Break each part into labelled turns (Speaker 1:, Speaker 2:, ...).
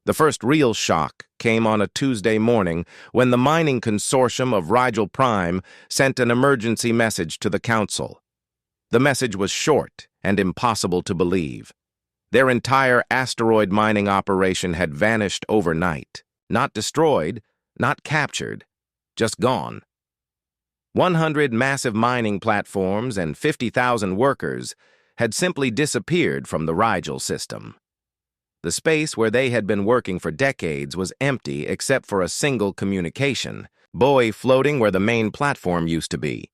Speaker 1: The first real shock came on a Tuesday morning when the mining consortium of Rigel Prime sent an emergency message to the Council. The message was short and impossible to believe. Their entire asteroid mining operation had vanished overnight. Not destroyed, not captured, just gone. 100 massive mining platforms and 50,000 workers had simply disappeared from the Rigel system. The space where they had been working for decades was empty except for a single communication buoy floating where the main platform used to be.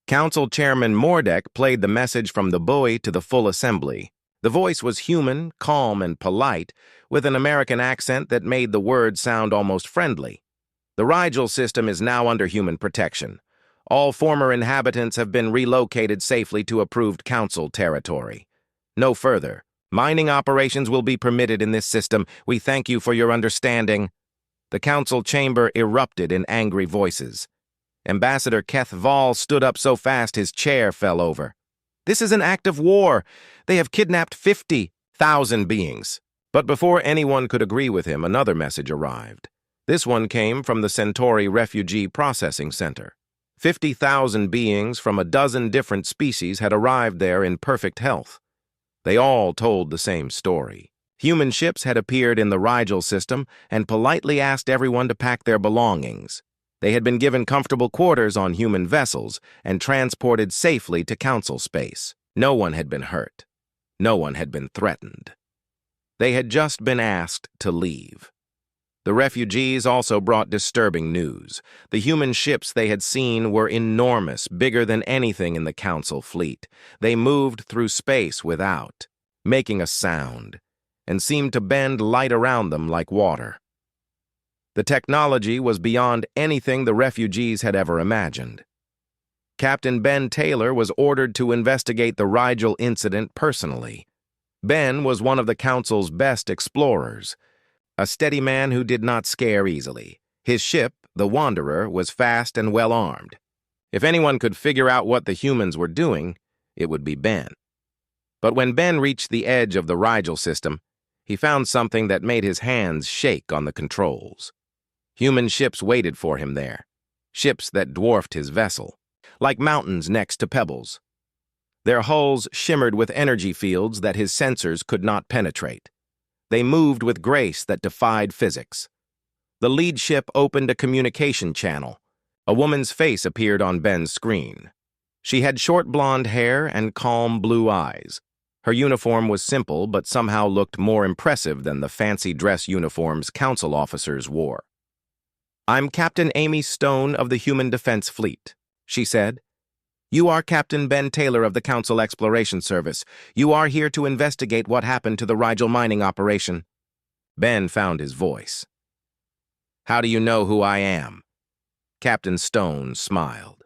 Speaker 1: Council Chairman Mordek played the message from the buoy to the full assembly. The voice was human, calm, and polite, with an American accent that made the words sound almost friendly. The Rigel system is now under human protection. All former inhabitants have been relocated safely to approved Council territory. No further. Mining operations will be permitted in this system. We thank you for your understanding. The Council chamber erupted in angry voices. Ambassador Keth Vall stood up so fast his chair fell over. This is an act of war. They have kidnapped 50,000 beings. But before anyone could agree with him, another message arrived. This one came from the Centauri Refugee Processing Center. 50,000 beings from a dozen different species had arrived there in perfect health. They all told the same story. Human ships had appeared in the Rigel system and politely asked everyone to pack their belongings. They had been given comfortable quarters on human vessels and transported safely to Council space. No one had been hurt. No one had been threatened. They had just been asked to leave. The refugees also brought disturbing news. The human ships they had seen were enormous, bigger than anything in the Council fleet. They moved through space without, making a sound, and seemed to bend light around them like water. The technology was beyond anything the refugees had ever imagined. Captain Ben Taylor was ordered to investigate the Rigel incident personally. Ben was one of the Council's best explorers, a steady man who did not scare easily. His ship, the Wanderer, was fast and well-armed. If anyone could figure out what the humans were doing, it would be Ben. But when Ben reached the edge of the Rigel system, he found something that made his hands shake on the controls. Human ships waited for him there, ships that dwarfed his vessel, like mountains next to pebbles. Their hulls shimmered with energy fields that his sensors could not penetrate. They moved with grace that defied physics. The lead ship opened a communication channel. A woman's face appeared on Ben's screen. She had short blonde hair and calm blue eyes. Her uniform was simple but somehow looked more impressive than the fancy dress uniforms Council officers wore. "I'm Captain Amy Stone of the Human Defense Fleet," she said. "You are Captain Ben Taylor of the Council Exploration Service. You are here to investigate what happened to the Rigel mining operation." Ben found his voice. "How do you know who I am?" Captain Stone smiled.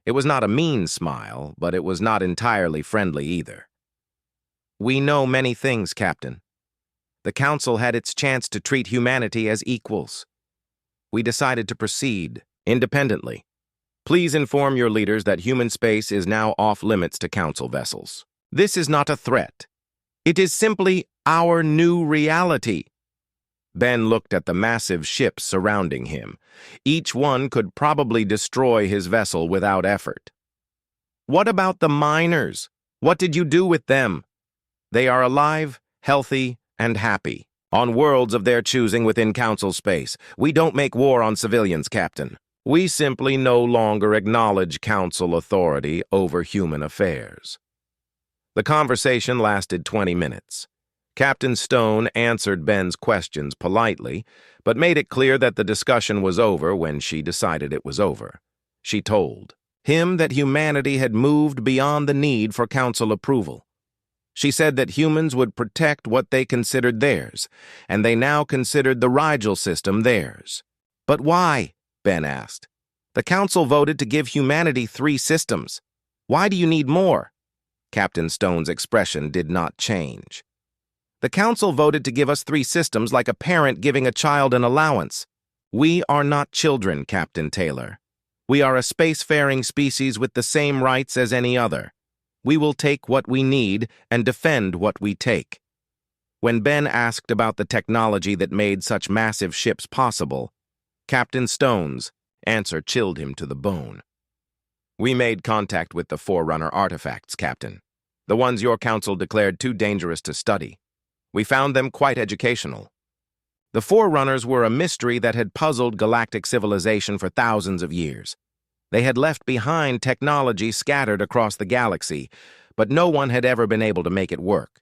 Speaker 1: It was not a mean smile, but it was not entirely friendly either. "We know many things, Captain. The Council had its chance to treat humanity as equals. We decided to proceed independently. Please inform your leaders that human space is now off-limits to Council vessels. This is not a threat. It is simply our new reality." Ben looked at the massive ships surrounding him. Each one could probably destroy his vessel without effort. "What about the miners? What did you do with them?" "They are alive, healthy, and happy, on worlds of their choosing within Council space. We don't make war on civilians, Captain. We simply no longer acknowledge Council authority over human affairs." The conversation lasted 20 minutes. Captain Stone answered Ben's questions politely, but made it clear that the discussion was over when she decided it was over. She told him that humanity had moved beyond the need for Council approval. She said that humans would protect what they considered theirs, and they now considered the Rigel system theirs. "But why?" Ben asked. "The Council voted to give humanity 3 systems. Why do you need more?" Captain Stone's expression did not change. "The Council voted to give us 3 systems like a parent giving a child an allowance. We are not children, Captain Taylor. We are a spacefaring species with the same rights as any other. We will take what we need and defend what we take." When Ben asked about the technology that made such massive ships possible, Captain Stone's answer chilled him to the bone. "We made contact with the Forerunner artifacts, Captain. The ones your council declared too dangerous to study. We found them quite educational. The Forerunners were a mystery that had puzzled galactic civilization for thousands of years. They had left behind technology scattered across the galaxy, but no one had ever been able to make it work.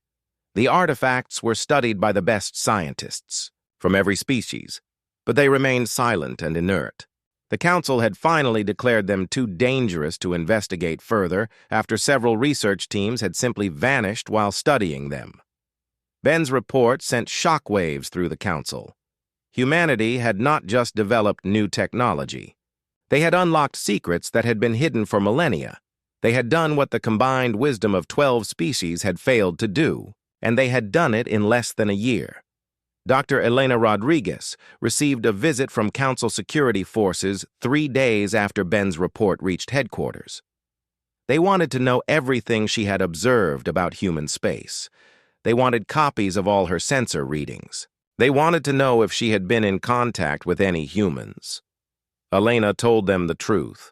Speaker 1: The artifacts were studied by the best scientists from every species, but they remained silent and inert. The Council had finally declared them too dangerous to investigate further after several research teams had simply vanished while studying them. Ben's report sent shockwaves through the Council. Humanity had not just developed new technology. They had unlocked secrets that had been hidden for millennia. They had done what the combined wisdom of 12 species had failed to do, and they had done it in less than a year. Dr. Elena Rodriguez received a visit from Council security forces 3 days after Ben's report reached headquarters. They wanted to know everything she had observed about human space. They wanted copies of all her sensor readings. They wanted to know if she had been in contact with any humans. Elena told them the truth.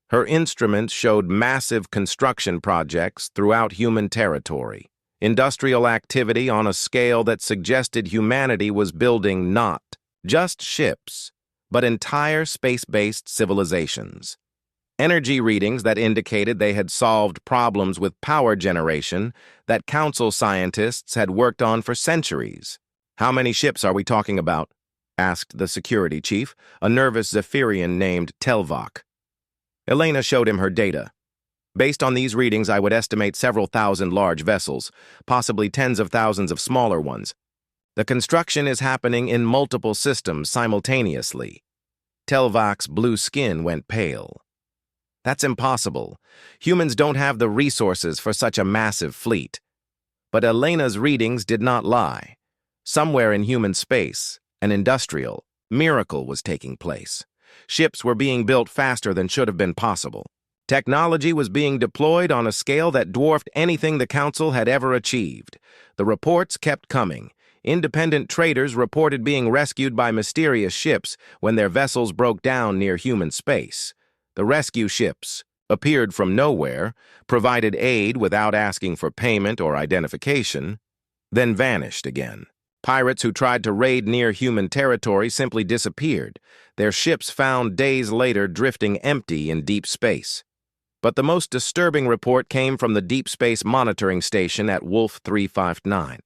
Speaker 1: Her instruments showed massive construction projects throughout human territory. Industrial activity on a scale that suggested humanity was building not just ships, but entire space-based civilizations. Energy readings that indicated they had solved problems with power generation that Council scientists had worked on for centuries. "How many ships are we talking about?" asked the security chief, a nervous Zephyrian named Telvok. Elena showed him her data. "Based on these readings, I would estimate several thousand large vessels, possibly tens of thousands of smaller ones. The construction is happening in multiple systems simultaneously." Telvok's blue skin went pale. "That's impossible. Humans don't have the resources for such a massive fleet." But Elena's readings did not lie. Somewhere in human space, an industrial miracle was taking place. Ships were being built faster than should have been possible. Technology was being deployed on a scale that dwarfed anything the Council had ever achieved. The reports kept coming. Independent traders reported being rescued by mysterious ships when their vessels broke down near human space. The rescue ships appeared from nowhere, provided aid without asking for payment or identification, then vanished again. Pirates who tried to raid near human territory simply disappeared, their ships found days later drifting empty in deep space. But the most disturbing report came from the Deep Space Monitoring Station at Wolf 359.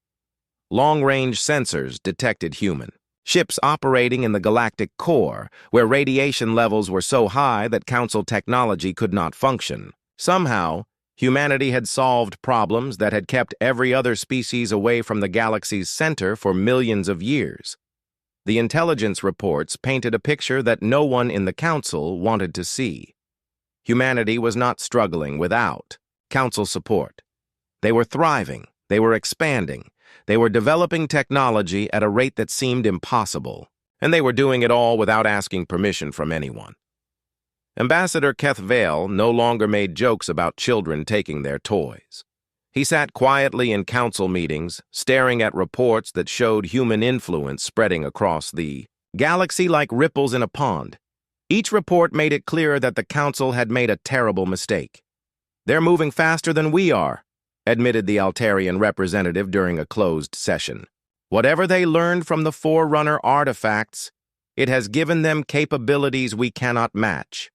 Speaker 1: Long-range sensors detected human ships operating in the galactic core, where radiation levels were so high that Council technology could not function. Somehow, humanity had solved problems that had kept every other species away from the galaxy's center for millions of years. The intelligence reports painted a picture that no one in the Council wanted to see. Humanity was not struggling without Council support. They were thriving, they were expanding, they were developing technology at a rate that seemed impossible, and they were doing it all without asking permission from anyone. Ambassador Keth Vale no longer made jokes about children taking their toys. He sat quietly in Council meetings, staring at reports that showed human influence spreading across the galaxy like ripples in a pond. Each report made it clear that the Council had made a terrible mistake. "They're moving faster than we are," admitted the Altarian representative during a closed session. "Whatever they learned from the Forerunner artifacts, it has given them capabilities we cannot match."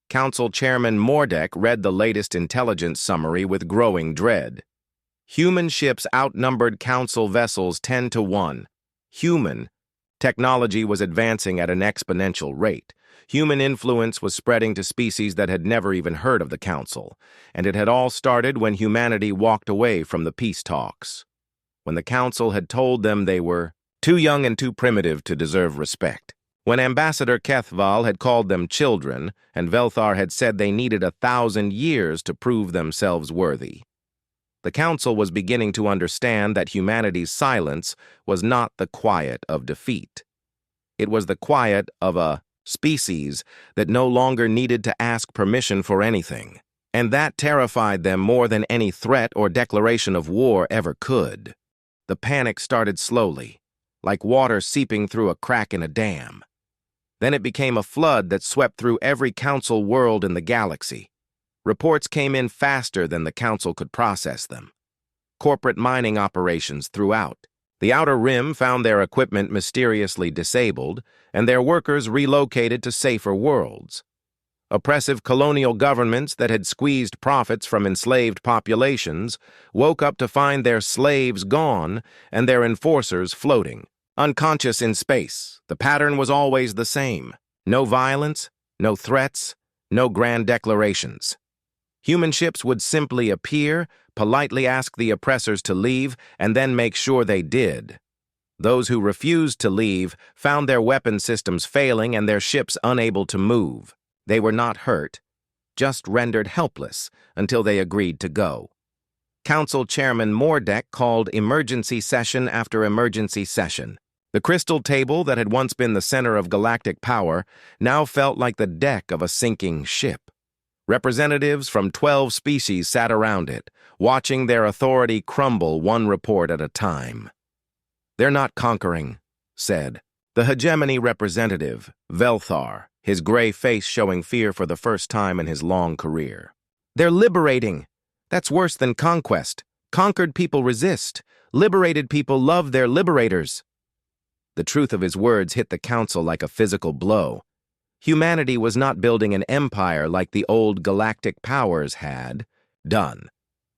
Speaker 1: Council Chairman Mordek read the latest intelligence summary with growing dread. Human ships outnumbered Council vessels 10 to 1. Human technology was advancing at an exponential rate. Human influence was spreading to species that had never even heard of the Council, and it had all started when humanity walked away from the peace talks. When the Council had told them they were too young and too primitive to deserve respect. When Ambassador Kethval had called them children, and Velthar had said they needed 1,000 years to prove themselves worthy. The Council was beginning to understand that humanity's silence was not the quiet of defeat. It was the quiet of a species that no longer needed to ask permission for anything, and that terrified them more than any threat or declaration of war ever could. The panic started slowly, like water seeping through a crack in a dam. Then it became a flood that swept through every council world in the galaxy. Reports came in faster than the council could process them. Corporate mining operations throughout. The Outer Rim found their equipment mysteriously disabled, and their workers relocated to safer worlds. Oppressive colonial governments that had squeezed profits from enslaved populations woke up to find their slaves gone and their enforcers floating, unconscious in space. The pattern was always the same. No violence, no threats, no grand declarations. Human ships would simply appear, politely ask the oppressors to leave, and then make sure they did. Those who refused to leave found their weapon systems failing and their ships unable to move. They were not hurt, just rendered helpless until they agreed to go. Council Chairman Mordek called emergency session after emergency session. The crystal table that had once been the center of galactic power now felt like the deck of a sinking ship. Representatives from 12 species sat around it, watching their authority crumble one report at a time. "They're not conquering," said the hegemony representative, Velthar, his gray face showing fear for the first time in his long career. "They're liberating. That's worse than conquest. Conquered people resist. Liberated people love their liberators." The truth of his words hit the council like a physical blow. Humanity was not building an empire like the old galactic powers had done.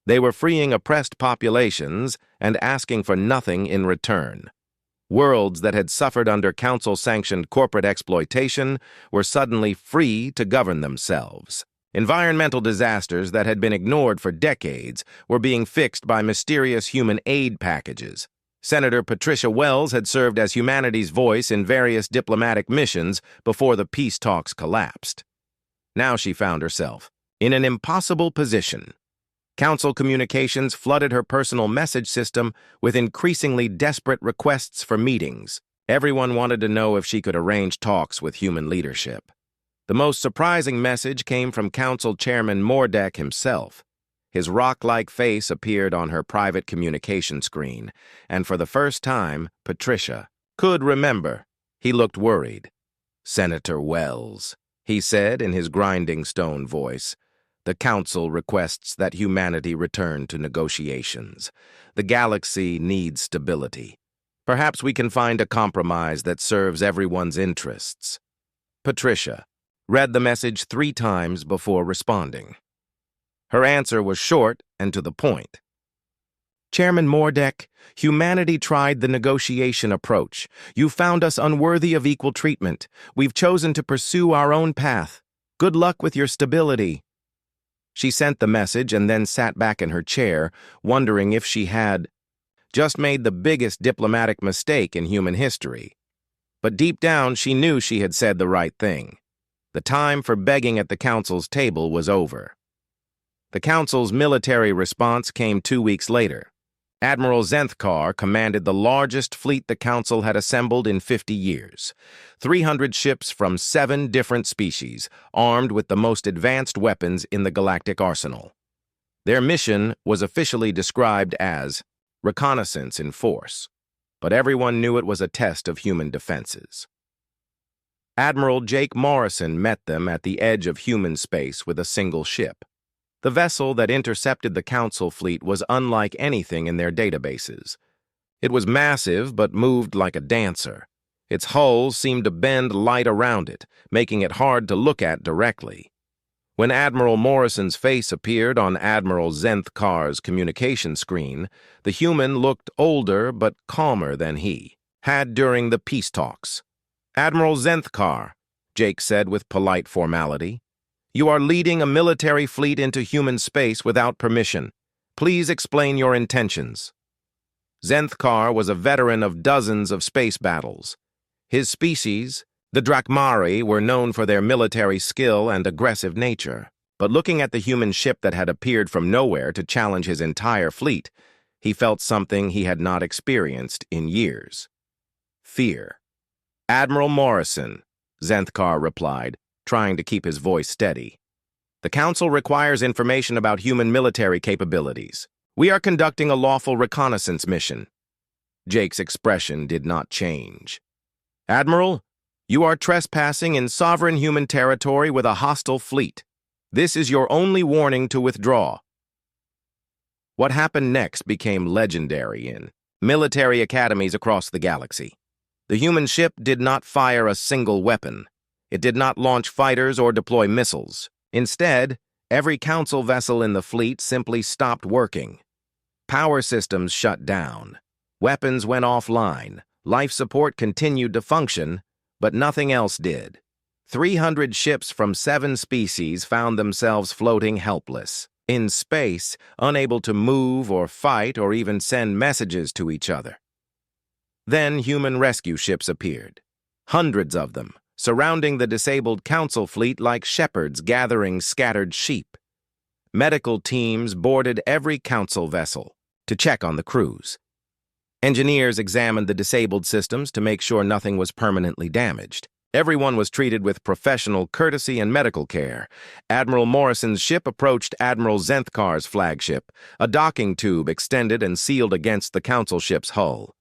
Speaker 1: They were freeing oppressed populations and asking for nothing in return. Worlds that had suffered under council-sanctioned corporate exploitation were suddenly free to govern themselves. Environmental disasters that had been ignored for decades were being fixed by mysterious human aid packages. Senator Patricia Wells had served as humanity's voice in various diplomatic missions before the peace talks collapsed. Now she found herself in an impossible position. Council communications flooded her personal message system with increasingly desperate requests for meetings. Everyone wanted to know if she could arrange talks with human leadership. The most surprising message came from Council Chairman Mordek himself. His rock-like face appeared on her private communication screen, and for the first time, Patricia could remember. He looked worried. "Senator Wells," he said in his grinding stone voice, "the Council requests that humanity return to negotiations. The galaxy needs stability. Perhaps we can find a compromise that serves everyone's interests." Patricia read the message 3 times before responding. Her answer was short and to the point. "Chairman Mordek, humanity tried the negotiation approach. You found us unworthy of equal treatment. We've chosen to pursue our own path. Good luck with your stability." She sent the message and then sat back in her chair, wondering if she had just made the biggest diplomatic mistake in human history. But deep down, she knew she had said the right thing. The time for begging at the Council's table was over. The Council's military response came 2 weeks later. Admiral Zenthkar commanded the largest fleet the Council had assembled in 50 years. 300 ships from 7 different species, armed with the most advanced weapons in the galactic arsenal. Their mission was officially described as reconnaissance in force, but everyone knew it was a test of human defenses. Admiral Jake Morrison met them at the edge of human space with a single ship. The vessel that intercepted the Council fleet was unlike anything in their databases. It was massive but moved like a dancer. Its hull seemed to bend light around it, making it hard to look at directly. When Admiral Morrison's face appeared on Admiral Zenthkar's communication screen, the human looked older but calmer than he had during the peace talks. "Admiral Zenthkar," Jake said with polite formality, "you are leading a military fleet into human space without permission. Please explain your intentions." Zenthkar was a veteran of dozens of space battles. His species, the Drakmari, were known for their military skill and aggressive nature. But looking at the human ship that had appeared from nowhere to challenge his entire fleet, he felt something he had not experienced in years. Fear. "Admiral Morrison," Zenthkar replied, trying to keep his voice steady. "The Council requires information about human military capabilities. We are conducting a lawful reconnaissance mission. Jake's expression did not change. "Admiral, you are trespassing in sovereign human territory with a hostile fleet. This is your only warning to withdraw." What happened next became legendary in military academies across the galaxy. The human ship did not fire a single weapon. It did not launch fighters or deploy missiles. Instead, every council vessel in the fleet simply stopped working. Power systems shut down. Weapons went offline. Life support continued to function, but nothing else did. 300 ships from 7 species found themselves floating helpless, in space, unable to move or fight or even send messages to each other. Then human rescue ships appeared, hundreds of them, surrounding the disabled council fleet like shepherds gathering scattered sheep. Medical teams boarded every council vessel to check on the crews. Engineers examined the disabled systems to make sure nothing was permanently damaged. Everyone was treated with professional courtesy and medical care. Admiral Morrison's ship approached Admiral Zenthkar's flagship. A docking tube extended and sealed against the council ship's hull.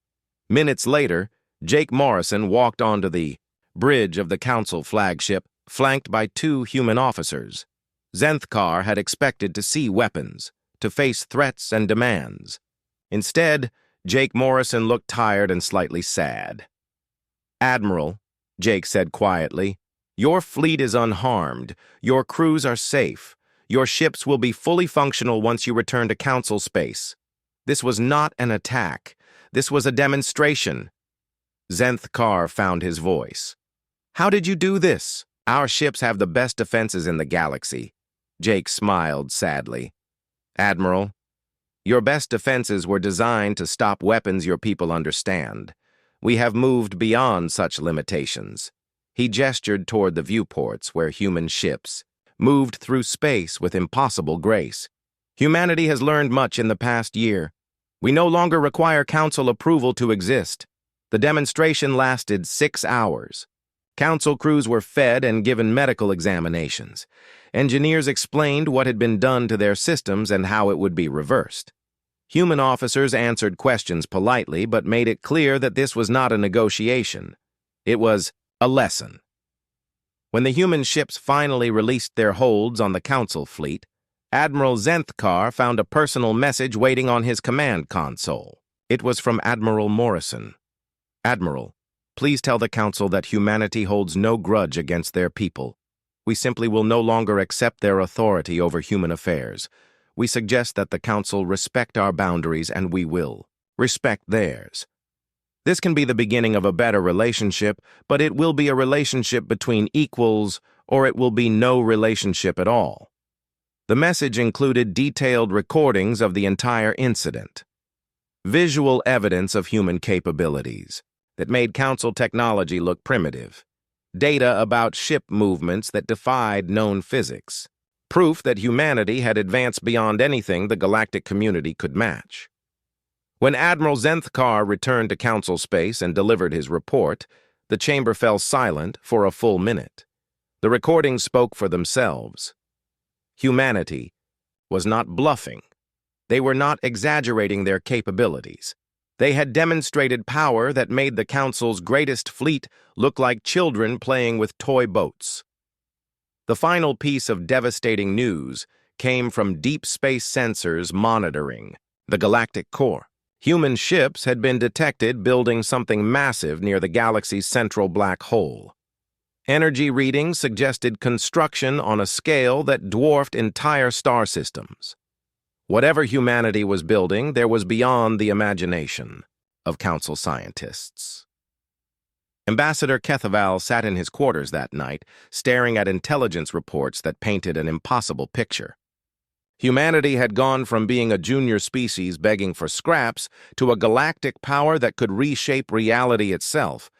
Speaker 1: Minutes later, Jake Morrison walked onto the bridge of the council flagship, flanked by 2 human officers. Zenthkar had expected to see weapons, to face threats and demands. Instead, Jake Morrison looked tired and slightly sad. "Admiral," Jake said quietly, "your fleet is unharmed. Your crews are safe. Your ships will be fully functional once you return to council space. This was not an attack. This was a demonstration." Zenthkar found his voice. "How did you do this? Our ships have the best defenses in the galaxy." Jake smiled sadly. "Admiral, your best defenses were designed to stop weapons your people understand. We have moved beyond such limitations." He gestured toward the viewports where human ships moved through space with impossible grace. "Humanity has learned much in the past year. We no longer require council approval to exist." The demonstration lasted 6 hours. Council crews were fed and given medical examinations. Engineers explained what had been done to their systems and how it would be reversed. Human officers answered questions politely but made it clear that this was not a negotiation. It was a lesson. When the human ships finally released their holds on the council fleet, Admiral Zenthkar found a personal message waiting on his command console. It was from Admiral Morrison. "Admiral, please tell the council that humanity holds no grudge against their people. We simply will no longer accept their authority over human affairs. We suggest that the council respect our boundaries and we will respect theirs. This can be the beginning of a better relationship, but it will be a relationship between equals or it will be no relationship at all." The message included detailed recordings of the entire incident, visual evidence of human capabilities that made council technology look primitive, data about ship movements that defied known physics, proof that humanity had advanced beyond anything the galactic community could match. When Admiral Zenthkar returned to council space and delivered his report, the chamber fell silent for a full minute. The recordings spoke for themselves. Humanity was not bluffing. They were not exaggerating their capabilities. They had demonstrated power that made the Council's greatest fleet look like children playing with toy boats. The final piece of devastating news came from deep space sensors monitoring the galactic core. Human ships had been detected building something massive near the galaxy's central black hole. Energy readings suggested construction on a scale that dwarfed entire star systems. Whatever humanity was building, there was beyond the imagination of Council scientists. Ambassador Kethaval sat in his quarters that night, staring at intelligence reports that painted an impossible picture. Humanity had gone from being a junior species begging for scraps to a galactic power that could reshape reality itself,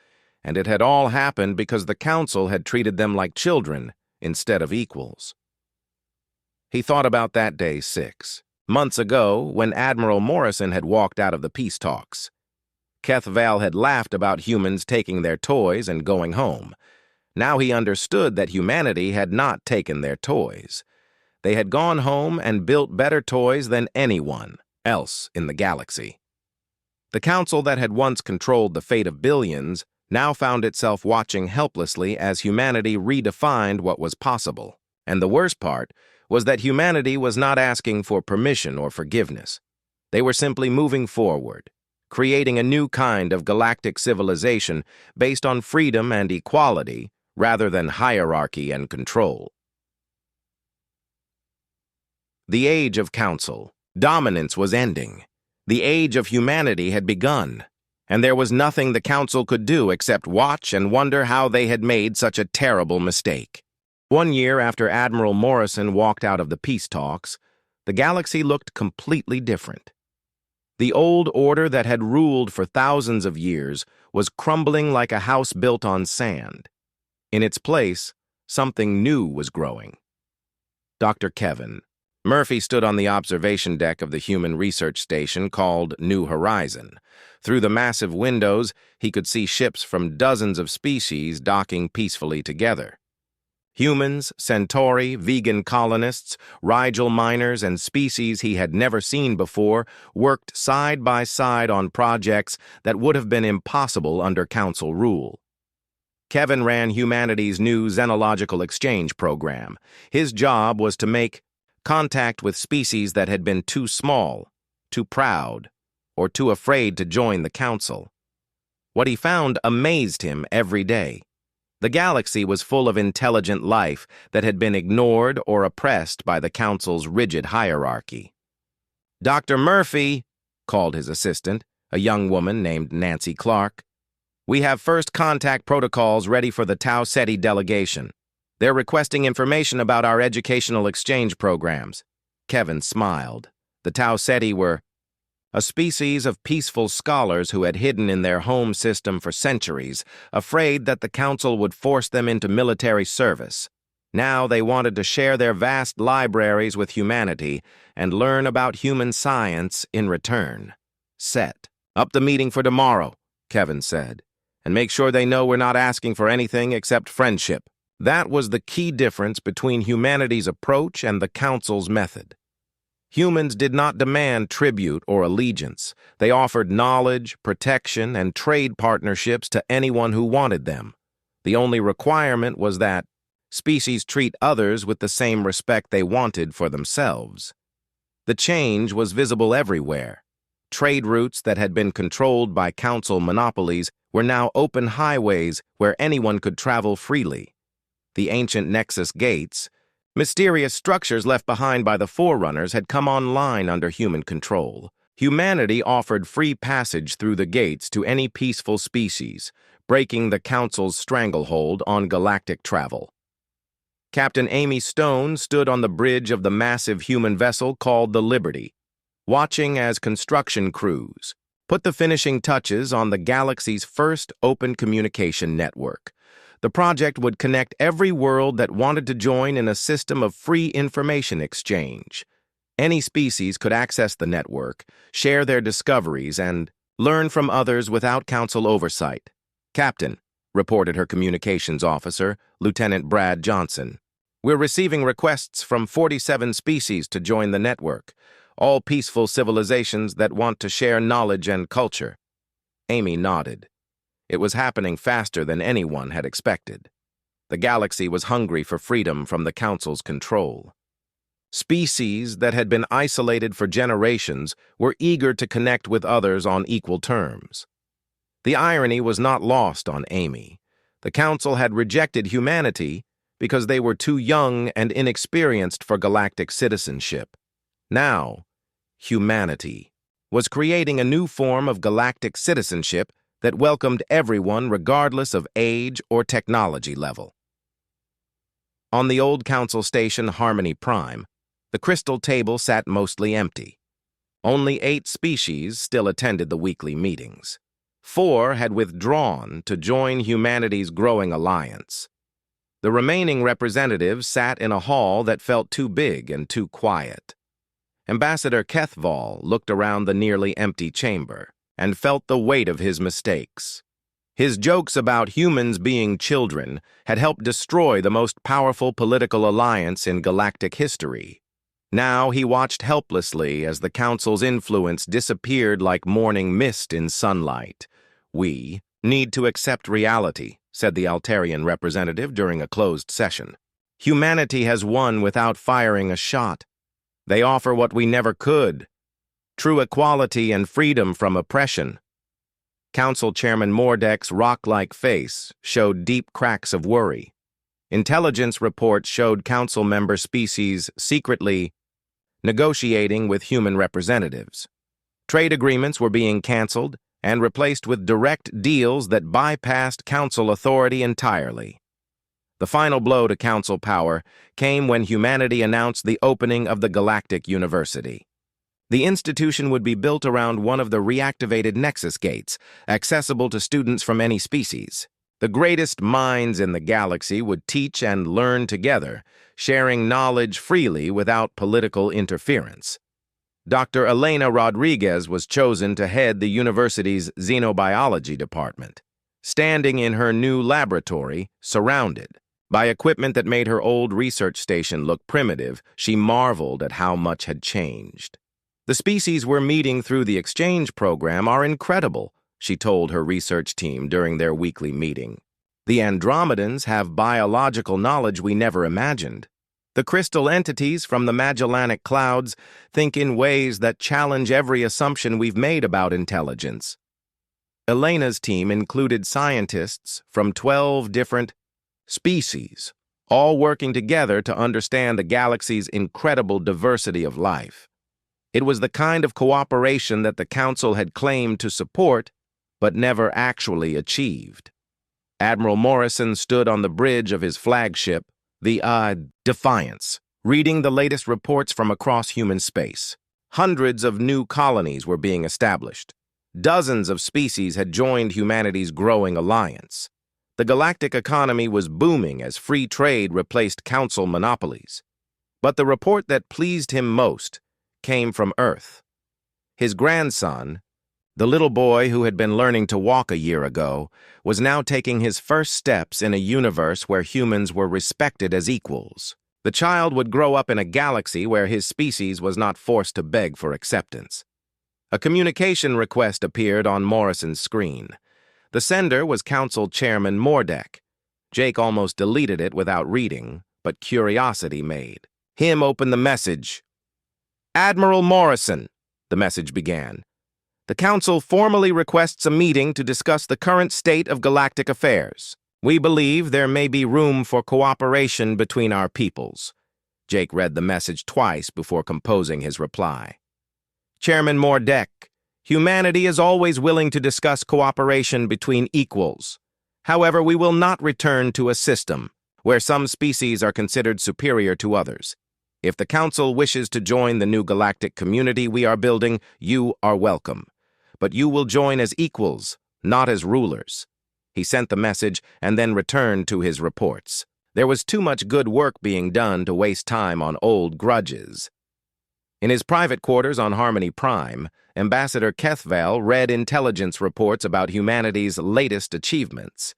Speaker 1: and it had all happened because the Council had treated them like children instead of equals. He thought about that day 6 months ago when Admiral Morrison had walked out of the peace talks. Kethaval had laughed about humans taking their toys and going home. Now he understood that humanity had not taken their toys. They had gone home and built better toys than anyone else in the galaxy. The council that had once controlled the fate of billions now found itself watching helplessly as humanity redefined what was possible. And the worst part was that humanity was not asking for permission or forgiveness. They were simply moving forward, creating a new kind of galactic civilization based on freedom and equality rather than hierarchy and control. The age of council. Dominance was ending. The age of humanity had begun, and there was nothing the council could do except watch and wonder how they had made such a terrible mistake. 1 year after Admiral Morrison walked out of the peace talks, the galaxy looked completely different. The old order that had ruled for thousands of years was crumbling like a house built on sand. In its place, something new was growing. Dr. Kevin Murphy stood on the observation deck of the human research station called New Horizon. Through the massive windows, he could see ships from dozens of species docking peacefully together. Humans, Centauri, vegan colonists, Rigel miners, and species he had never seen before worked side by side on projects that would have been impossible under Council rule. Kevin ran humanity's new xenological exchange program. His job was to make contact with species that had been too small, too proud, or too afraid to join the Council. What he found amazed him every day. The galaxy was full of intelligent life that had been ignored or oppressed by the Council's rigid hierarchy. "Dr. Murphy," called his assistant, a young woman named Nancy Clark, "we have first contact protocols ready for the Tau Ceti delegation. They're requesting information about our educational exchange programs." Kevin smiled. The Tau Ceti were a species of peaceful scholars who had hidden in their home system for centuries, afraid that the Council would force them into military service. Now they wanted to share their vast libraries with humanity and learn about human science in return. "Set up the meeting for tomorrow," Kevin said, "and make sure they know we're not asking for anything except friendship." That was the key difference between humanity's approach and the Council's method. Humans did not demand tribute or allegiance. They offered knowledge, protection, and trade partnerships to anyone who wanted them. The only requirement was that species treat others with the same respect they wanted for themselves. The change was visible everywhere. Trade routes that had been controlled by Council monopolies were now open highways where anyone could travel freely. The ancient Nexus gates, mysterious structures left behind by the Forerunners, had come online under human control. Humanity offered free passage through the gates to any peaceful species, breaking the Council's stranglehold on galactic travel. Captain Amy Stone stood on the bridge of the massive human vessel called the Liberty, watching as construction crews put the finishing touches on the galaxy's first open communication network. The project would connect every world that wanted to join in a system of free information exchange. Any species could access the network, share their discoveries, and learn from others without Council oversight. "Captain," reported her communications officer, Lieutenant Brad Johnson, "we're receiving requests from 47 species to join the network, all peaceful civilizations that want to share knowledge and culture." Amy nodded. It was happening faster than anyone had expected. The galaxy was hungry for freedom from the Council's control. Species that had been isolated for generations were eager to connect with others on equal terms. The irony was not lost on Amy. The Council had rejected humanity because they were too young and inexperienced for galactic citizenship. Now, humanity was creating a new form of galactic citizenship that welcomed everyone regardless of age or technology level. On the old Council station Harmony Prime, the crystal table sat mostly empty. Only 8 species still attended the weekly meetings. 4 had withdrawn to join humanity's growing alliance. The remaining representatives sat in a hall that felt too big and too quiet. Ambassador Kethval looked around the nearly empty chamber and felt the weight of his mistakes. His jokes about humans being children had helped destroy the most powerful political alliance in galactic history. Now he watched helplessly as the council's influence disappeared like morning mist in sunlight. "We need to accept reality," said the Altarian representative during a closed session. "Humanity has won without firing a shot. They offer what we never could: true equality and freedom from oppression." Council Chairman Mordek's rock-like face showed deep cracks of worry. Intelligence reports showed council member species secretly negotiating with human representatives. Trade agreements were being canceled and replaced with direct deals that bypassed council authority entirely. The final blow to council power came when humanity announced the opening of the Galactic University. The institution would be built around one of the reactivated Nexus gates, accessible to students from any species. The greatest minds in the galaxy would teach and learn together, sharing knowledge freely without political interference. Dr. Elena Rodriguez was chosen to head the university's xenobiology department, standing in her new laboratory, surrounded by equipment that made her old research station look primitive. She marveled at how much had changed. "The species we're meeting through the exchange program are incredible," she told her research team during their weekly meeting. "The Andromedans have biological knowledge we never imagined. The crystal entities from the Magellanic Clouds think in ways that challenge every assumption we've made about intelligence." Elena's team included scientists from 12 different species, all working together to understand the galaxy's incredible diversity of life. It was the kind of cooperation that the Council had claimed to support, but never actually achieved. Admiral Morrison stood on the bridge of his flagship, the Defiance, reading the latest reports from across human space. Hundreds of new colonies were being established. Dozens of species had joined humanity's growing alliance. The galactic economy was booming as free trade replaced council monopolies. But the report that pleased him most came from Earth. His grandson, the little boy who had been learning to walk a year ago, was now taking his first steps in a universe where humans were respected as equals. The child would grow up in a galaxy where his species was not forced to beg for acceptance. A communication request appeared on Morrison's screen. The sender was Council Chairman Mordek. Jake almost deleted it without reading, but curiosity made him open the message. "Admiral Morrison," the message began. "The Council formally requests a meeting to discuss the current state of galactic affairs. We believe there may be room for cooperation between our peoples." Jake read the message twice before composing his reply. "Chairman Mordek, humanity is always willing to discuss cooperation between equals. However, we will not return to a system where some species are considered superior to others. If the Council wishes to join the new galactic community we are building, you are welcome. But you will join as equals, not as rulers." He sent the message and then returned to his reports. There was too much good work being done to waste time on old grudges. In his private quarters on Harmony Prime, Ambassador Kethval read intelligence reports about humanity's latest achievements.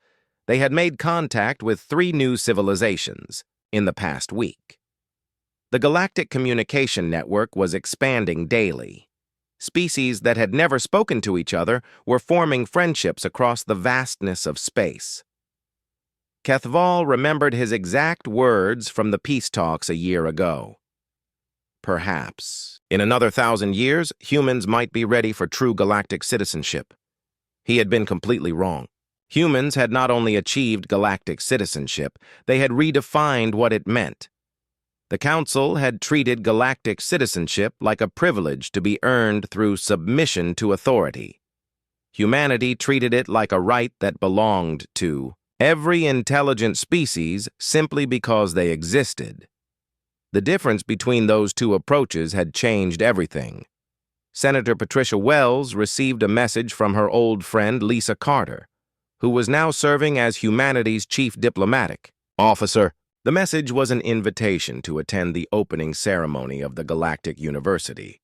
Speaker 1: They had made contact with 3 new civilizations in the past week. The Galactic Communication Network was expanding daily. Species that had never spoken to each other were forming friendships across the vastness of space. Kethval remembered his exact words from the peace talks a year ago. Perhaps, in another 1,000 years, humans might be ready for true galactic citizenship. He had been completely wrong. Humans had not only achieved galactic citizenship, they had redefined what it meant. The Council had treated galactic citizenship like a privilege to be earned through submission to authority. Humanity treated it like a right that belonged to every intelligent species simply because they existed. The difference between those two approaches had changed everything. Senator Patricia Wells received a message from her old friend Lisa Carter, who was now serving as humanity's chief diplomatic officer. The message was an invitation to attend the opening ceremony of the Galactic University.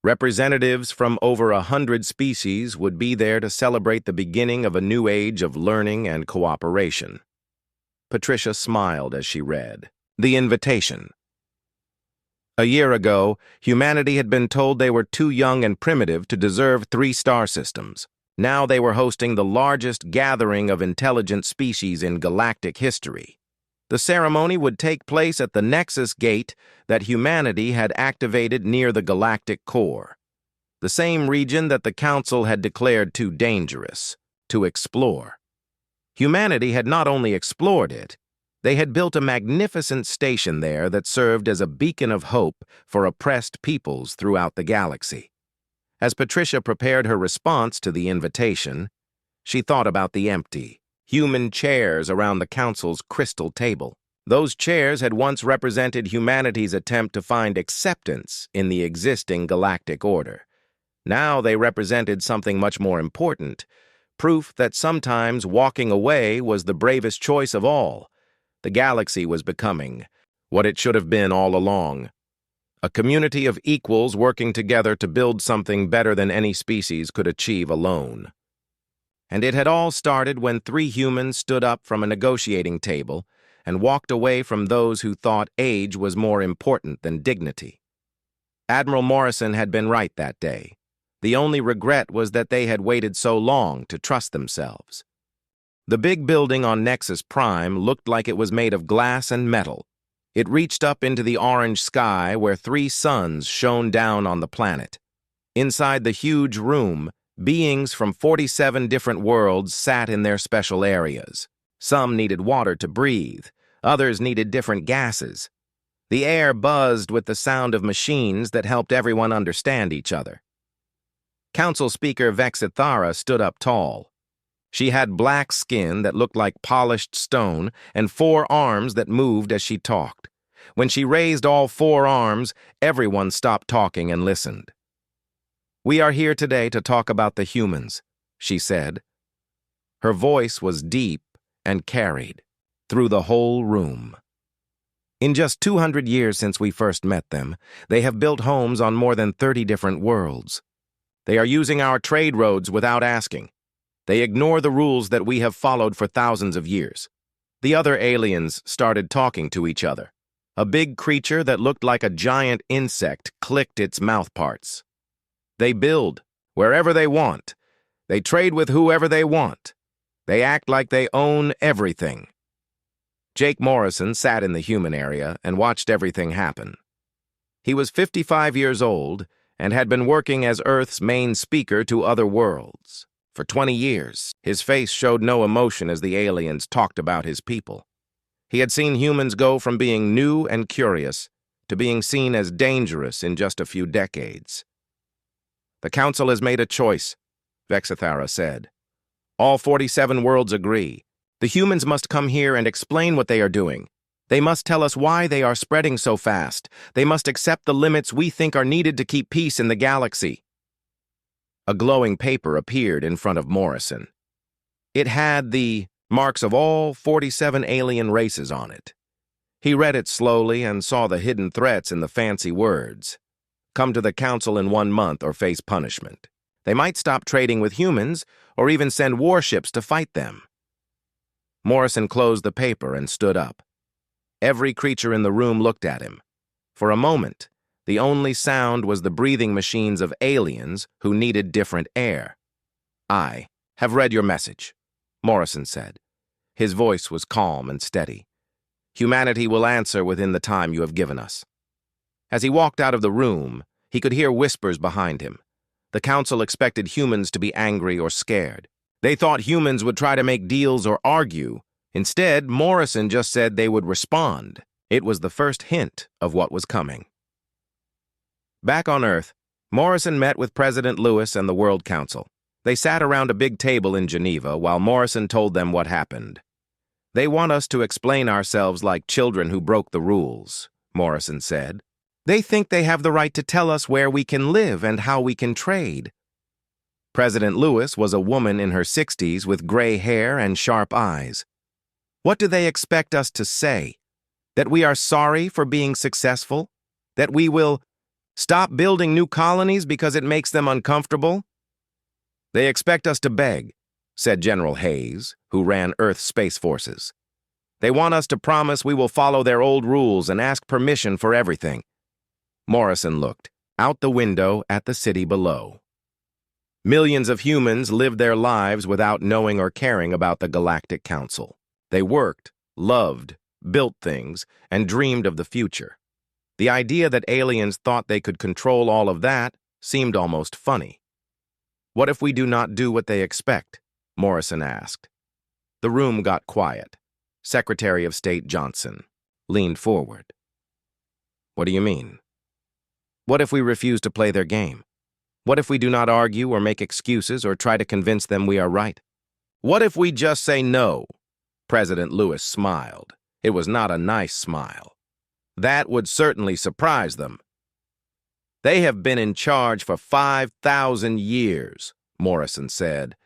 Speaker 1: Representatives from over 100 species would be there to celebrate the beginning of a new age of learning and cooperation. Patricia smiled as she read the invitation. A year ago, humanity had been told they were too young and primitive to deserve 3-star systems. Now they were hosting the largest gathering of intelligent species in galactic history. The ceremony would take place at the Nexus Gate that humanity had activated near the galactic core, the same region that the Council had declared too dangerous to explore. Humanity had not only explored it, they had built a magnificent station there that served as a beacon of hope for oppressed peoples throughout the galaxy. As Patricia prepared her response to the invitation, she thought about the empty, human chairs around the Council's crystal table. Those chairs had once represented humanity's attempt to find acceptance in the existing galactic order. Now they represented something much more important, proof that sometimes walking away was the bravest choice of all. The galaxy was becoming what it should have been all along. A community of equals working together to build something better than any species could achieve alone. And it had all started when 3 humans stood up from a negotiating table and walked away from those who thought age was more important than dignity. Admiral Morrison had been right that day. The only regret was that they had waited so long to trust themselves. The big building on Nexus Prime looked like it was made of glass and metal. It reached up into the orange sky where 3 suns shone down on the planet. Inside the huge room, beings from 47 different worlds sat in their special areas. Some needed water to breathe, others needed different gases. The air buzzed with the sound of machines that helped everyone understand each other. Council Speaker HFY stood up tall. She had black skin that looked like polished stone and 4 arms that moved as she talked. When she raised all 4 arms, everyone stopped talking and listened. "We are here today to talk about the humans," she said. Her voice was deep and carried through the whole room. In just 200 years since we first met them, they have built homes on more than 30 different worlds. They are using our trade roads without asking. They ignore the rules that we have followed for thousands of years. The other aliens started talking to each other. A big creature that looked like a giant insect clicked its mouthparts. They build wherever they want. They trade with whoever they want. They act like they own everything. Jake Morrison sat in the human area and watched everything happen. He was 55 years old and had been working as Earth's main speaker to other worlds. For 20 years, his face showed no emotion as the aliens talked about his people. He had seen humans go from being new and curious to being seen as dangerous in just a few decades. "The Council has made a choice," HFY said. "All 47 worlds agree. The humans must come here and explain what they are doing. They must tell us why they are spreading so fast. They must accept the limits we think are needed to keep peace in the galaxy." A glowing paper appeared in front of Morrison. It had the marks of all 47 alien races on it. He read it slowly and saw the hidden threats in the fancy words. Come to the Council in 1 month or face punishment. They might stop trading with humans or even send warships to fight them. Morrison closed the paper and stood up. Every creature in the room looked at him. For a moment, the only sound was the breathing machines of aliens who needed different air. "I have read your message," Morrison said. His voice was calm and steady. "Humanity will answer within the time you have given us." As he walked out of the room, he could hear whispers behind him. The Council expected humans to be angry or scared. They thought humans would try to make deals or argue. Instead, Morrison just said they would respond. It was the first hint of what was coming. Back on Earth, Morrison met with President Lewis and the World Council. They sat around a big table in Geneva while Morrison told them what happened. "They want us to explain ourselves like children who broke the rules," Morrison said. "They think they have the right to tell us where we can live and how we can trade." President Lewis was a woman in her 60s with gray hair and sharp eyes. "What do they expect us to say? That we are sorry for being successful? That we will stop building new colonies because it makes them uncomfortable?" "They expect us to beg," said General Hayes, who ran Earth's Space Forces. "They want us to promise we will follow their old rules and ask permission for everything." Morrison looked out the window at the city below. Millions of humans lived their lives without knowing or caring about the Galactic Council. They worked, loved, built things, and dreamed of the future. The idea that aliens thought they could control all of that seemed almost funny. "What if we do not do what they expect?" Morrison asked. The room got quiet. Secretary of State Johnson leaned forward. "What do you mean? What if we refuse to play their game? What if we do not argue or make excuses or try to convince them we are right? What if we just say no?" President Lewis smiled. It was not a nice smile. "That would certainly surprise them." "They have been in charge for 5,000 years, Morrison said.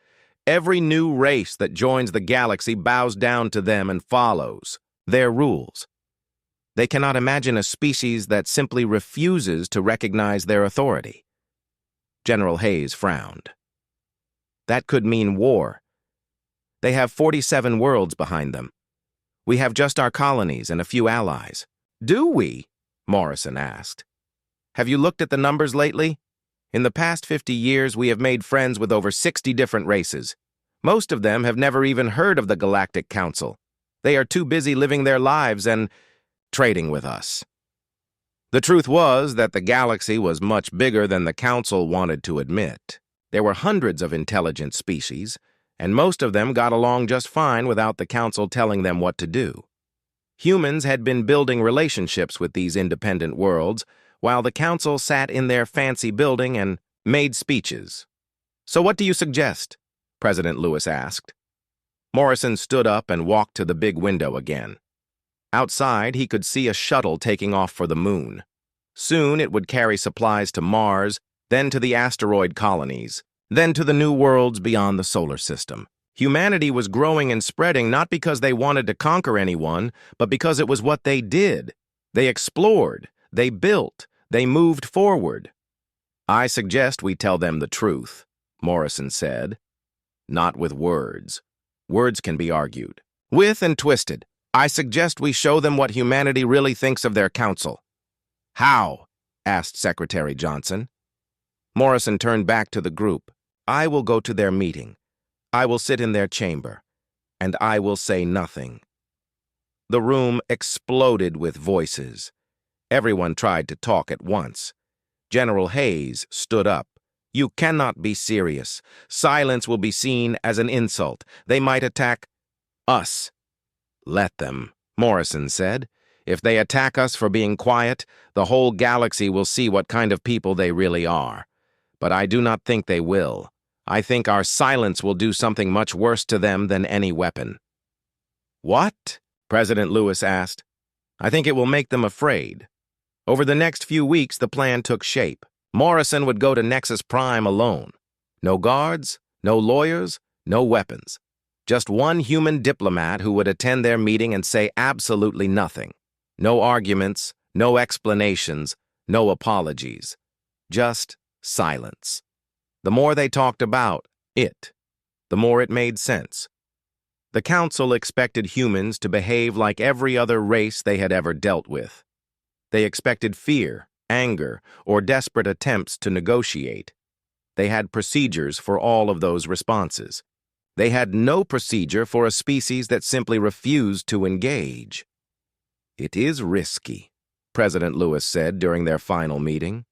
Speaker 1: "Every new race that joins the galaxy bows down to them and follows their rules. They cannot imagine a species that simply refuses to recognize their authority." General Hayes frowned. "That could mean war. They have 47 worlds behind them. We have just our colonies and a few allies." "Do we?" Morrison asked. "Have you looked at the numbers lately? In the past 50 years, we have made friends with over 60 different races. Most of them have never even heard of the Galactic Council. They are too busy living their lives and trading with us." The truth was that the galaxy was much bigger than the Council wanted to admit. There were hundreds of intelligent species, and most of them got along just fine without the Council telling them what to do. Humans had been building relationships with these independent worlds, while the Council sat in their fancy building and made speeches. "So what do you suggest?" President Lewis asked. Morrison stood up and walked to the big window again. Outside, he could see a shuttle taking off for the moon. Soon it would carry supplies to Mars, then to the asteroid colonies, then to the new worlds beyond the solar system. Humanity was growing and spreading not because they wanted to conquer anyone, but because it was what they did. They explored, they built, they moved forward. "I suggest we tell them the truth," Morrison said. "Not with words. Words can be argued with and twisted. I suggest we show them what humanity really thinks of their council." "How?" asked Secretary Johnson. Morrison turned back to the group. "I will go to their meeting. I will sit in their chamber, and I will say nothing." The room exploded with voices. Everyone tried to talk at once. General Hayes stood up. "You cannot be serious. Silence will be seen as an insult. They might attack us." "Let them," Morrison said. "If they attack us for being quiet, the whole galaxy will see what kind of people they really are. But I do not think they will. I think our silence will do something much worse to them than any weapon." "What?" President Lewis asked. "I think it will make them afraid." Over the next few weeks, the plan took shape. Morrison would go to Nexus Prime alone. No guards, no lawyers, no weapons. Just one human diplomat who would attend their meeting and say absolutely nothing. No arguments, no explanations, no apologies. Just silence. The more they talked about it, the more it made sense. The Council expected humans to behave like every other race they had ever dealt with. They expected fear, anger, or desperate attempts to negotiate. They had procedures for all of those responses. They had no procedure for a species that simply refused to engage. "It is risky," President Lewis said during their final meeting.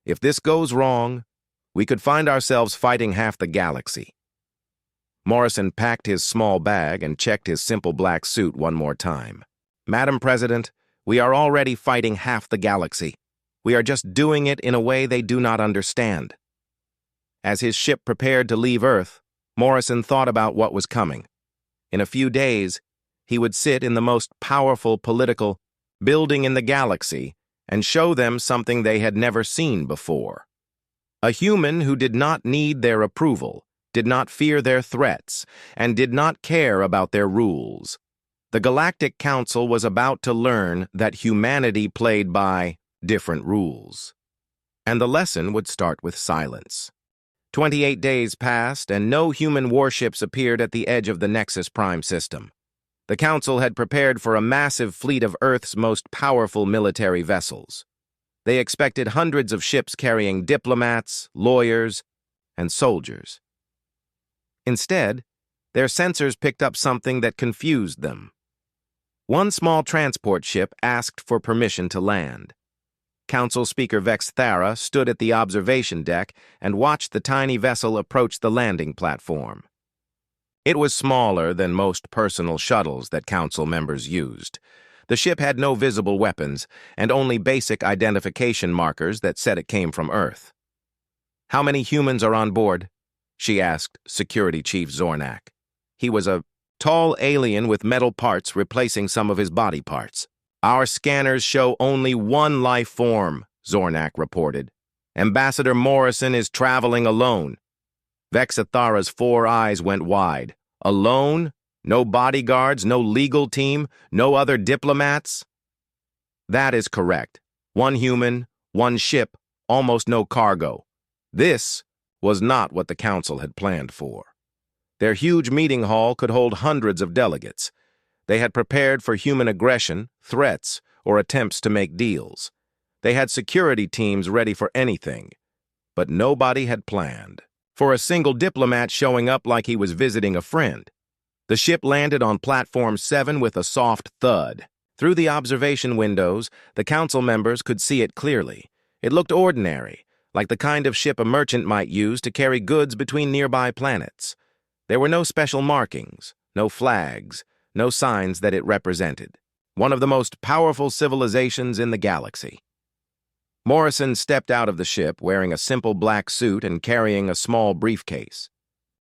Speaker 1: "If this goes wrong, we could find ourselves fighting half the galaxy." Morrison packed his small bag and checked his simple black suit one more time. "Madam President, we are already fighting half the galaxy. We are just doing it in a way they do not understand." As his ship prepared to leave Earth, Morrison thought about what was coming. In a few days, he would sit in the most powerful political building in the galaxy and show them something they had never seen before. A human who did not need their approval, did not fear their threats, and did not care about their rules. The Galactic Council was about to learn that humanity played by different rules. And the lesson would start with silence. 28 days passed, and no human warships appeared at the edge of the Nexus Prime system. The Council had prepared for a massive fleet of Earth's most powerful military vessels. They expected hundreds of ships carrying diplomats, lawyers, and soldiers. Instead, their sensors picked up something that confused them. One small transport ship asked for permission to land. Council Speaker Vex Thara stood at the observation deck and watched the tiny vessel approach the landing platform. It was smaller than most personal shuttles that council members used. The ship had no visible weapons and only basic identification markers that said it came from Earth. "How many humans are on board?" she asked Security Chief Zornak. He was a tall alien with metal parts replacing some of his body parts. "Our scanners show only one life form," Zornak reported. "Ambassador Morrison is traveling alone." Vexathara's 4 eyes went wide. "Alone? No bodyguards, no legal team, no other diplomats?" "That is correct. 1 human, 1 ship, almost no cargo." This was not what the council had planned for. Their huge meeting hall could hold hundreds of delegates. They had prepared for human aggression, threats, or attempts to make deals. They had security teams ready for anything. But nobody had planned for a single diplomat showing up like he was visiting a friend. The ship landed on Platform 7 with a soft thud. Through the observation windows, the council members could see it clearly. It looked ordinary, like the kind of ship a merchant might use to carry goods between nearby planets. There were no special markings, no flags, no signs that it represented one of the most powerful civilizations in the galaxy. Morrison stepped out of the ship wearing a simple black suit and carrying a small briefcase.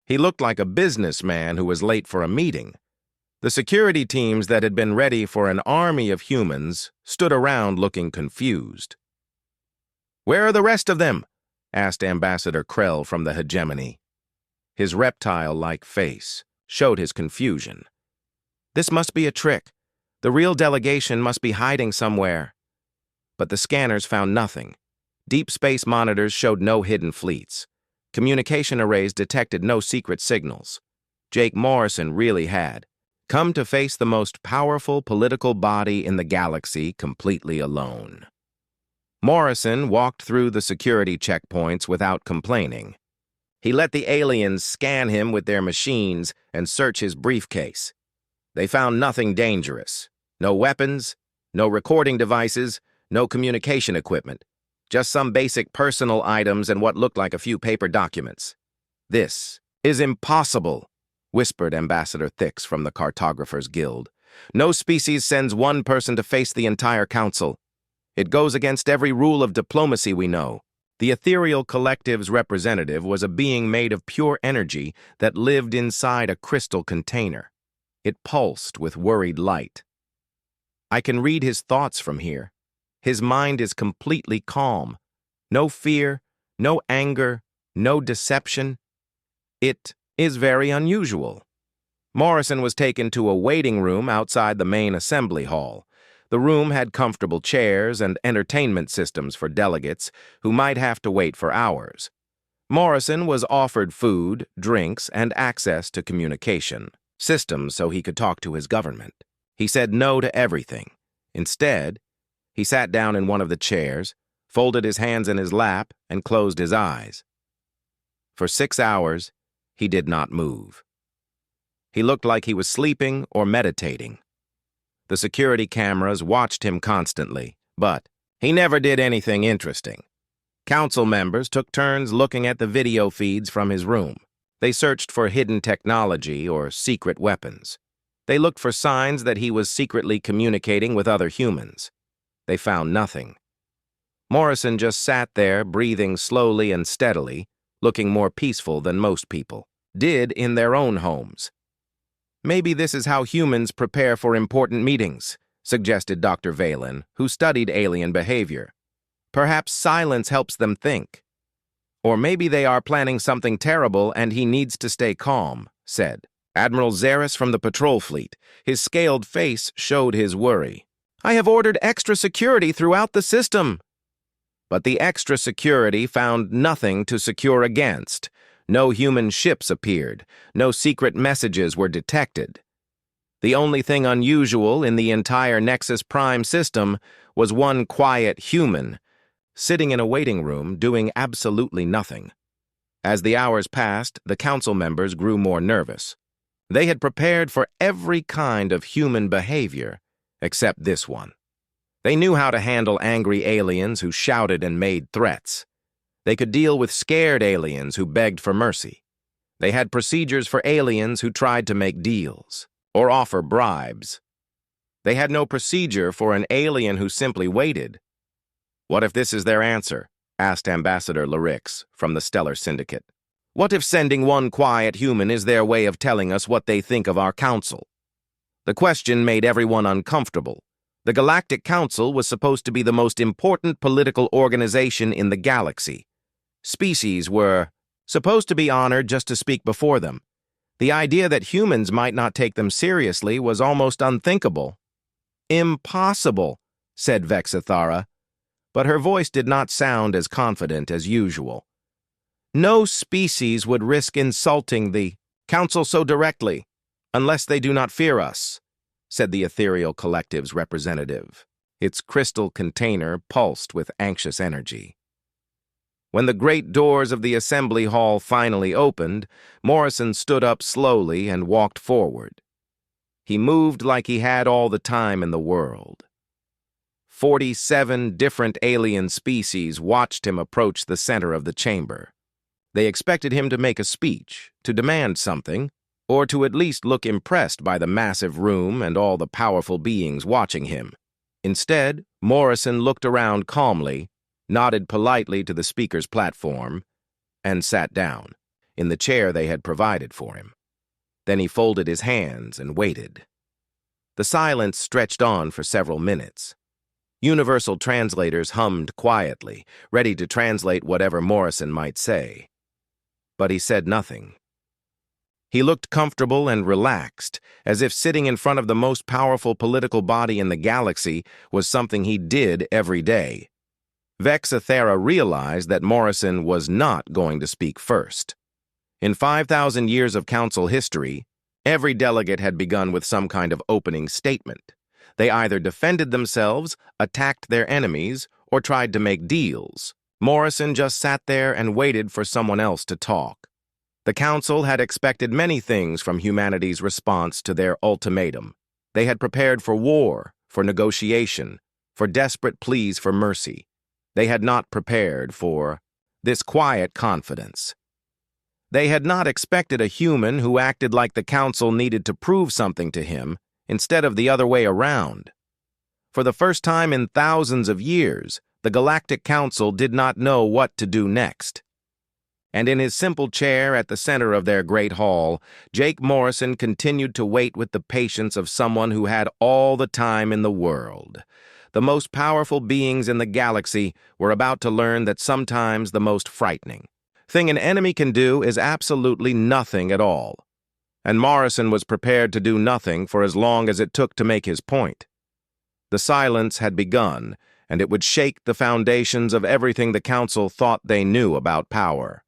Speaker 1: He looked like a businessman who was late for a meeting. The security teams that had been ready for an army of humans stood around looking confused. "Where are the rest of them?" asked Ambassador Krell from the hegemony. His reptile-like face showed his confusion. "This must be a trick. The real delegation must be hiding somewhere." But the scanners found nothing. Deep space monitors showed no hidden fleets. Communication arrays detected no secret signals. Jake Morrison really had come to face the most powerful political body in the galaxy completely alone. Morrison walked through the security checkpoints without complaining. He let the aliens scan him with their machines and search his briefcase. They found nothing dangerous. No weapons, no recording devices, no communication equipment. Just some basic personal items and what looked like a few paper documents. "This is impossible," whispered Ambassador Thix from the Cartographers Guild. "No species sends one person to face the entire council. It goes against every rule of diplomacy we know." The ethereal collective's representative was a being made of pure energy that lived inside a crystal container. It pulsed with worried light. "I can read his thoughts from here. His mind is completely calm. No fear, no anger, no deception. It is very unusual." Morrison was taken to a waiting room outside the main assembly hall. The room had comfortable chairs and entertainment systems for delegates who might have to wait for hours. Morrison was offered food, drinks, and access to communication systems so he could talk to his government. He said no to everything. Instead, he sat down in one of the chairs, folded his hands in his lap, and closed his eyes. For 6 hours, he did not move. He looked like he was sleeping or meditating. The security cameras watched him constantly, but he never did anything interesting. Council members took turns looking at the video feeds from his room. They searched for hidden technology or secret weapons. They looked for signs that he was secretly communicating with other humans. They found nothing. Morrison just sat there, breathing slowly and steadily, looking more peaceful than most people did in their own homes. "Maybe this is how humans prepare for important meetings," suggested Dr. Valen, who studied alien behavior. "Perhaps silence helps them think." "Or maybe they are planning something terrible and he needs to stay calm," said Admiral Zaris from the patrol fleet. His scaled face showed his worry. "I have ordered extra security throughout the system." But the extra security found nothing to secure against. No human ships appeared. No secret messages were detected. The only thing unusual in the entire Nexus Prime system was one quiet human, sitting in a waiting room doing absolutely nothing. As the hours passed, the council members grew more nervous. They had prepared for every kind of human behavior, except this one. They knew how to handle angry aliens who shouted and made threats. They could deal with scared aliens who begged for mercy. They had procedures for aliens who tried to make deals or offer bribes. They had no procedure for an alien who simply waited. "What if this is their answer?" asked Ambassador Larix from the Stellar Syndicate. "What if sending one quiet human is their way of telling us what they think of our council?" The question made everyone uncomfortable. The Galactic Council was supposed to be the most important political organization in the galaxy. Species were supposed to be honored just to speak before them. The idea that humans might not take them seriously was almost unthinkable. "Impossible," said Vexithara, but her voice did not sound as confident as usual. "No species would risk insulting the Council so directly, unless they do not fear us," said the Ethereal Collective's representative. Its crystal container pulsed with anxious energy. When the great doors of the assembly hall finally opened, Morrison stood up slowly and walked forward. He moved like he had all the time in the world. 47 different alien species watched him approach the center of the chamber. They expected him to make a speech, to demand something, or to at least look impressed by the massive room and all the powerful beings watching him. Instead, Morrison looked around calmly, nodded politely to the speaker's platform, and sat down, in the chair they had provided for him. Then he folded his hands and waited. The silence stretched on for several minutes. Universal translators hummed quietly, ready to translate whatever Morrison might say. But he said nothing. He looked comfortable and relaxed, as if sitting in front of the most powerful political body in the galaxy was something he did every day. Vexithara realized that Morrison was not going to speak first. In 5,000 years of council history, every delegate had begun with some kind of opening statement. They either defended themselves, attacked their enemies, or tried to make deals. Morrison just sat there and waited for someone else to talk. The council had expected many things from humanity's response to their ultimatum. They had prepared for war, for negotiation, for desperate pleas for mercy. They had not prepared for this quiet confidence. They had not expected a human who acted like the council needed to prove something to him, instead of the other way around. For the first time in thousands of years, the Galactic Council did not know what to do next. And in his simple chair at the center of their great hall, Jake Morrison continued to wait with the patience of someone who had all the time in the world. The most powerful beings in the galaxy were about to learn that sometimes the most frightening thing an enemy can do is absolutely nothing at all. And Morrison was prepared to do nothing for as long as it took to make his point. The silence had begun, and it would shake the foundations of everything the council thought they knew about power.